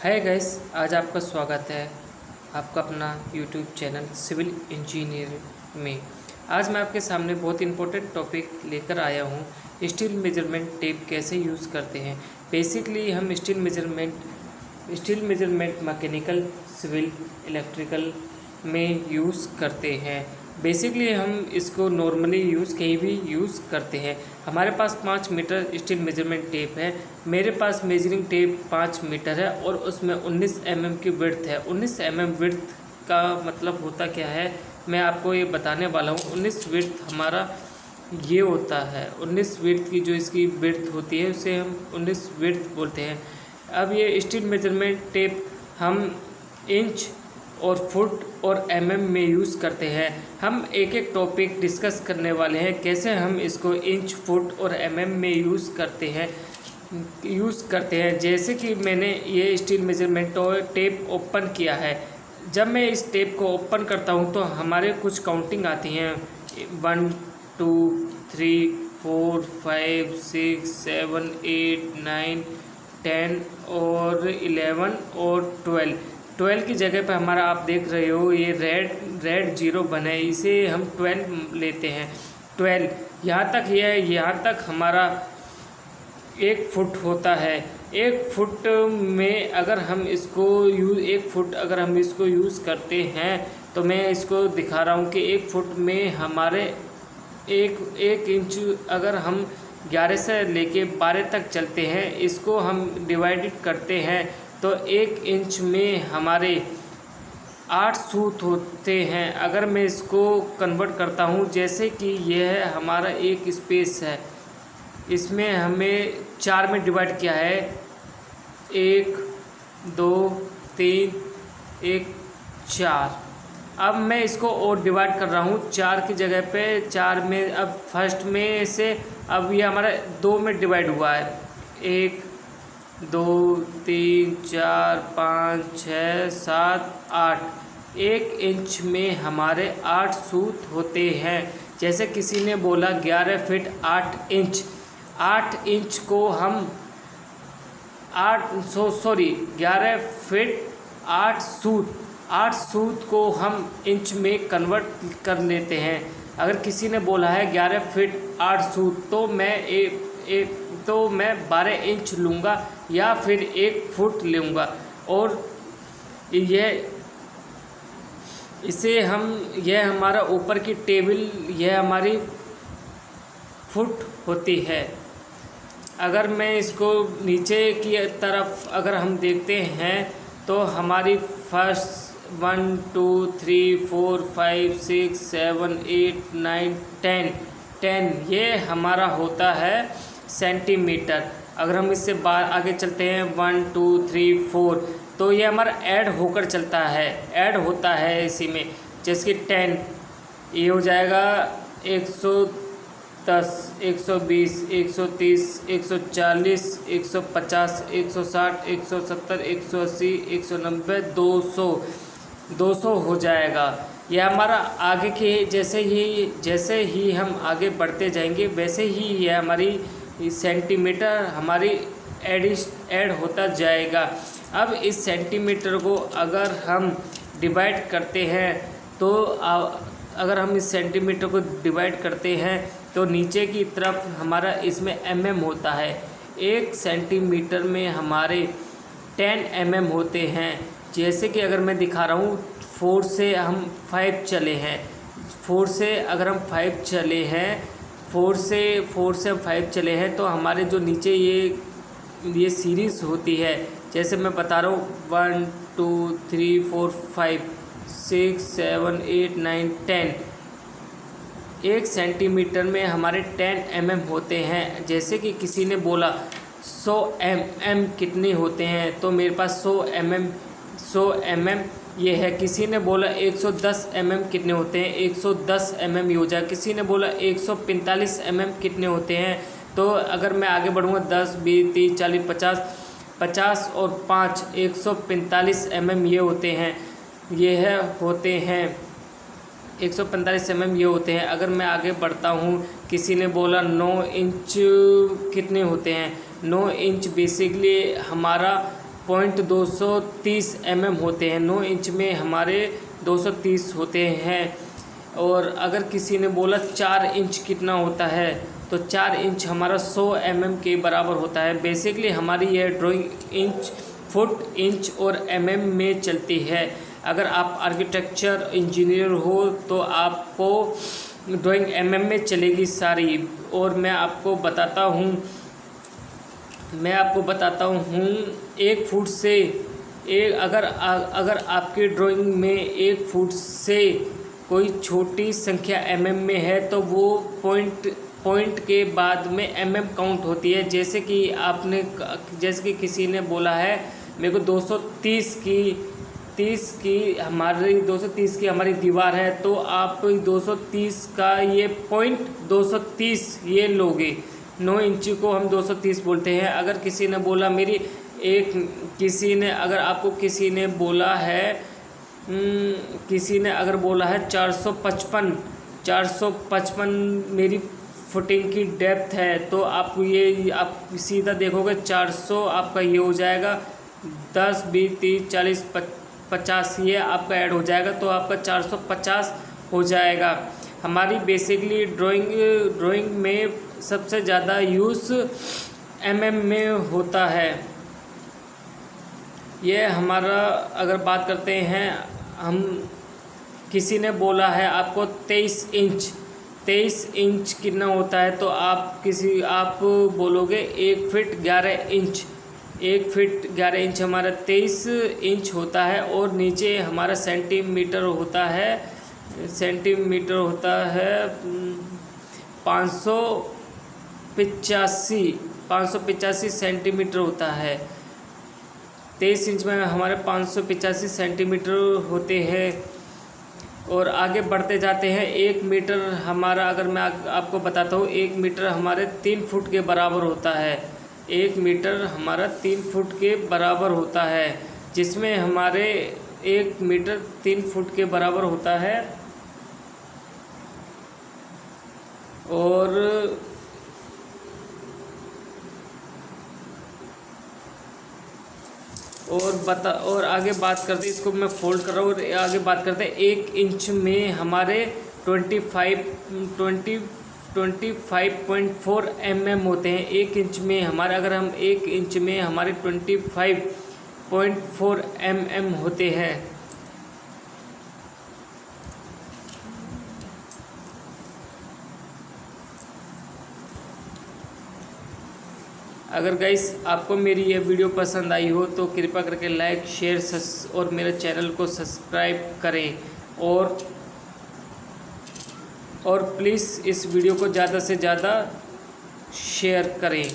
Hi guys, आज आपका स्वागत है आपका अपना यूट्यूब चैनल सिविल इंजीनियर में। आज मैं आपके सामने बहुत इंपॉर्टेंट टॉपिक लेकर आया हूँ। स्टील मेजरमेंट टेप कैसे यूज़ करते हैं। बेसिकली हम steel measurement mechanical, civil, electrical में यूज़ करते हैं। बेसिकली हम इसको नॉर्मली कहीं भी यूज़ करते हैं। हमारे पास 5 मीटर स्टील मेजरमेंट टेप है। मेरे पास मेजरिंग टेप 5 मीटर है और उसमें 19 mm की विड्थ है। 19 mm विड्थ का मतलब होता क्या है, मैं आपको ये बताने वाला हूँ। 19 विड्थ हमारा ये होता है। 19 विड्थ की जो इसकी विड्थ होती है उसे हम 19 विड्थ बोलते हैं। अब ये स्टील मेजरमेंट टेप हम इंच और फुट और mm में यूज़ करते हैं। हम एक एक टॉपिक डिस्कस करने वाले हैं, कैसे हम इसको इंच, फुट और mm में यूज़ करते हैं। जैसे कि मैंने ये स्टील मेजरमेंट टेप ओपन किया है। जब मैं इस टेप को ओपन करता हूँ तो हमारे कुछ काउंटिंग आती हैं 1 2 3 4 5 6 7 8 9 10 और 11 और 12 की जगह पे हमारा आप देख रहे हो ये रेड 0 बना है, इसे हम 12 लेते हैं। 12 यहाँ तक यहाँ तक हमारा 1 फुट होता है। 1 फुट में अगर हम इसको 1 फुट अगर हम इसको यूज़ करते हैं तो मैं इसको दिखा रहा हूँ कि 1 फुट में हमारे एक इंच अगर हम 11 से लेके 12 तक चलते हैं, इसको हम डिवाइडेड करते हैं तो 1 इंच में हमारे 8 सूत होते हैं। अगर मैं इसको कन्वर्ट करता हूँ, जैसे कि यह हमारा एक स्पेस है, इसमें हमें 4 में डिवाइड किया है। 1 2 3 1 4। अब मैं इसको और डिवाइड कर रहा हूँ 4 की जगह पे 4 में। अब फर्स्ट में से अब ये हमारा 2 में डिवाइड हुआ है। 1 2 3 4 5 6 7 8। 1 इंच में हमारे 8 सूत होते हैं। जैसे किसी ने बोला 11 फीट 8 इंच। 8 इंच को हम 11 फीट 8 सूत को हम इंच में कन्वर्ट कर लेते हैं। अगर किसी ने बोला है 11 फीट 8 सूत तो मैं 12 इंच लूँगा या फिर 1 फुट लूँगा। और यह हमारा ऊपर की टेबल, यह हमारी फुट होती है। अगर मैं इसको नीचे की तरफ अगर हम देखते हैं तो हमारी फर्स्ट 1 2 3 4 5 6 7 8 9 10 ये हमारा होता है सेंटीमीटर। अगर हम इससे आगे चलते हैं 1 2 3 4 तो ये हमारा ऐड होकर चलता है, ऐड होता है इसी में। जैसे कि 10 ये हो जाएगा 110 120 130 140 150 160 170 180 190 200 हो जाएगा। यह हमारा आगे के जैसे ही हम आगे बढ़ते जाएंगे वैसे ही यह हमारी सेंटीमीटर हमारी ऐड होता जाएगा। अब इस सेंटीमीटर को अगर हम डिवाइड करते हैं तो अगर हम इस सेंटीमीटर को डिवाइड करते हैं तो नीचे की तरफ हमारा इसमें mm होता है। 1 सेंटीमीटर में हमारे 10 mm होते हैं। जैसे कि अगर मैं दिखा रहा हूँ 4 से हम 5 चले हैं। 4 से अगर हम 5 चले हैं 4 से हम 5 चले हैं तो हमारे जो नीचे ये सीरीज़ होती है, जैसे मैं बता रहा हूँ 1 2 3 4 5 6 7 8 9 10। 1 सेंटीमीटर में हमारे 10 mm होते हैं। जैसे कि किसी ने बोला 100 mm कितने होते हैं तो मेरे पास 100 mm ये है। किसी ने बोला 110 mm कितने होते हैं, 110 mm ये हो जाए। किसी ने बोला 145 mm कितने होते हैं, तो अगर मैं आगे बढ़ूँगा 10 20 30 40 50 और 5 145 mm ये होते हैं। 145 mm ये होते हैं। अगर मैं आगे बढ़ता हूँ, किसी ने बोला 9 इंच कितने होते हैं। 9 इंच बेसिकली हमारा .230 mm होते हैं। 9 इंच में हमारे 230 होते हैं। और अगर किसी ने बोला 4 इंच कितना होता है, तो 4 इंच हमारा 100 mm के बराबर होता है। बेसिकली हमारी यह ड्राइंग इंच, फुट, इंच और mm में चलती है। अगर आप आर्किटेक्चर इंजीनियर हो तो आपको ड्राइंग mm में चलेगी सारी। और मैं आपको बताता हूँ 1 फुट से अगर आपकी ड्राइंग में 1 फुट से कोई छोटी संख्या mm में है तो वो पॉइंट के बाद में mm काउंट होती है। जैसे कि किसी ने बोला है मेरे को 230 की हमारी दीवार है, तो आप 230 का ये पॉइंट 230 ये लोगे। 9 इंच को हम 230 बोलते हैं। अगर किसी ने बोला अगर बोला है 455 मेरी फुटिंग की डेप्थ है, तो आप सीधा देखोगे 400 आपका ये हो जाएगा, 10 20 30 40 50 ये आपका ऐड हो जाएगा, तो आपका 450 हो जाएगा। हमारी बेसिकली ड्राइंग में सबसे ज़्यादा यूज़ mm में होता है। ये हमारा अगर बात करते हैं हम, किसी ने बोला है आपको 23 इंच कितना होता है, तो आप बोलोगे 1 फीट 11 इंच। 1 फीट 11 इंच हमारा 23 इंच होता है। और नीचे हमारा सेंटीमीटर होता है 585 सेंटीमीटर होता है। 23 इंच में हमारे 585 सेंटीमीटर होते हैं। और आगे बढ़ते जाते हैं। 1 मीटर हमारा, अगर मैं आपको बताता हूँ, 1 मीटर हमारे 3 फुट के बराबर होता है। 1 मीटर हमारा 3 फुट के बराबर होता है, जिसमें हमारे 1 मीटर 3 फुट के बराबर होता है। और आगे बात करते, इसको मैं फोल्ड कर रहा हूँ और आगे बात करते हैं। 1 इंच में हमारे 25.4 mm होते हैं। 1 इंच में हमारे, अगर हम 1 इंच में हमारे 25.4 mm होते हैं। अगर गाइस आपको मेरी ये वीडियो पसंद आई हो तो कृपया करके लाइक, शेयर और मेरे चैनल को सब्सक्राइब करें। और प्लीज़ इस वीडियो को ज़्यादा से ज़्यादा शेयर करें।